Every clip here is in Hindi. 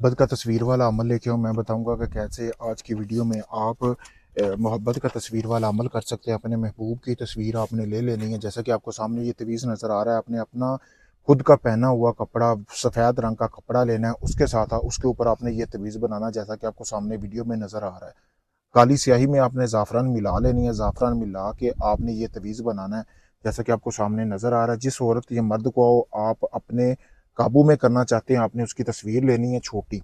मोहब्बत का तस्वीर वाला अमल लेके हूँ। मैं बताऊँगा कि कैसे आज की वीडियो में आप मोहब्बत का तस्वीर वाला अमल कर सकते हैं। अपने महबूब की तस्वीर आपने ले लेनी है। जैसा कि आपको सामने ये तवीज़ नज़र आ रहा है, आपने अपना खुद का पहना हुआ कपड़ा, सफ़ेद रंग का कपड़ा लेना है, उसके साथ उसके ऊपर आपने ये तवीज़ बनाना है, जैसा कि आपको सामने वीडियो में नज़र आ रहा है। काली स्याही में आपने ज़ाफ़रान मिला लेनी है, ज़ाफ़रान मिला के आपने ये तवीज़ बनाना है, जैसा कि आपको सामने नज़र आ रहा है। जिस औरत या मर्द को आप अपने काबू में करना चाहते हैं, आपने उसकी तस्वीर लेनी है छोटी,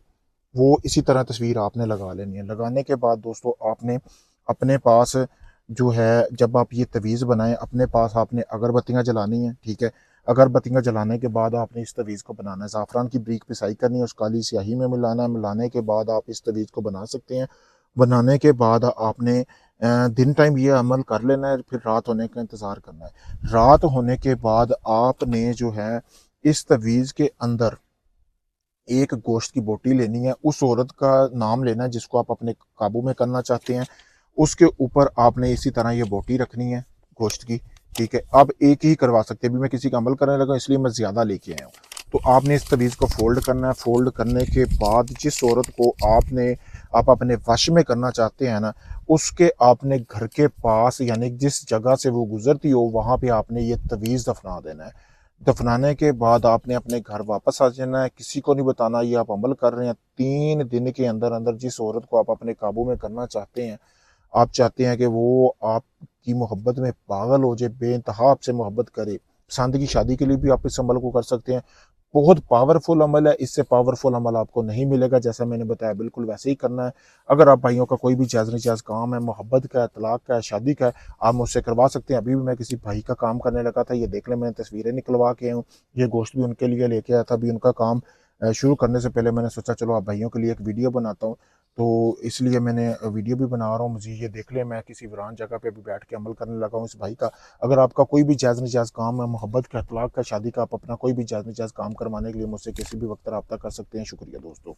वो इसी तरह तस्वीर आपने लगा लेनी है। लगाने के बाद दोस्तों आपने अपने पास जो है, जब आप ये तवीज़ बनाएँ, अपने पास आपने अगरबत्तियाँ जलानी हैं, ठीक है? अगरबत्तियाँ जलाने के बाद आपने इस तवीज़ को बनाना है। ज़ाफ़रान की बारीक पिसाई करनी है, उस काली स्याही में मिलाना है। मिलाने के बाद आप इस तवीज़ को बना सकते हैं। बनाने के बाद आपने दिन टाइम ये अमल कर लेना है, फिर रात होने का इंतज़ार करना है। रात होने के बाद आपने जो है, इस तवीज़ के अंदर एक गोश्त की बोटी लेनी है, उस औरत का नाम लेना है जिसको आप अपने काबू में करना चाहते हैं। उसके ऊपर आपने इसी तरह ये बोटी रखनी है गोश्त की, ठीक है? अब एक ही करवा सकते हैं, अभी मैं किसी का अमल करने लगा इसलिए मैं ज़्यादा लेके आया हूँ। तो आपने इस तवीज़ को फ़ोल्ड करना है। फ़ोल्ड करने के बाद जिस औरत को आप अपने वश में करना चाहते हैं ना, उसके आपने घर के पास, यानी जिस जगह से वो गुजरती हो, वहाँ पे आपने ये तवीज़ दफना देना है। दफनाने के बाद आपने अपने घर वापस आ जाना है, किसी को नहीं बताना ये आप अमल कर रहे हैं। 3 दिन के अंदर अंदर जिस औरत को आप अपने काबू में करना चाहते हैं, आप चाहते हैं कि वो आपकी मोहब्बत में पागल हो जाए, बेइंतहा आपसे मोहब्बत करे, पसंद की शादी के लिए भी आप इस अमल को कर सकते हैं। बहुत पावरफुल अमल है, इससे पावरफुल अमल आपको नहीं मिलेगा। जैसा मैंने बताया बिल्कुल वैसे ही करना है। अगर आप भाइयों का कोई भी जायज़ नाजायज़ काम है, मोहब्बत का है, तलाक का है, शादी का है, आप मुझसे करवा सकते हैं। अभी भी मैं किसी भाई का काम करने लगा था, ये देख लें मैंने तस्वीरें निकलवा के आया हूँ। ये गोश्त भी उनके लिए लेके आया था। अभी उनका काम शुरू करने से पहले मैंने सोचा चलो आप भाइयों के लिए एक वीडियो बनाता हूँ, तो इसलिए मैंने वीडियो भी बना रहा हूँ। मुझे ये देख लें, मैं किसी वीरान जगह पे भी बैठ के अमल करने लगा हूँ इस भाई का। अगर आपका कोई भी जायज़ नाजायज़ काम है, मोहब्बत का, तलाक का, शादी का, आप अपना कोई भी जायज़ नाजायज़ काम करवाने के लिए मुझसे किसी भी वक्त रब्ता कर सकते हैं। शुक्रिया दोस्तों।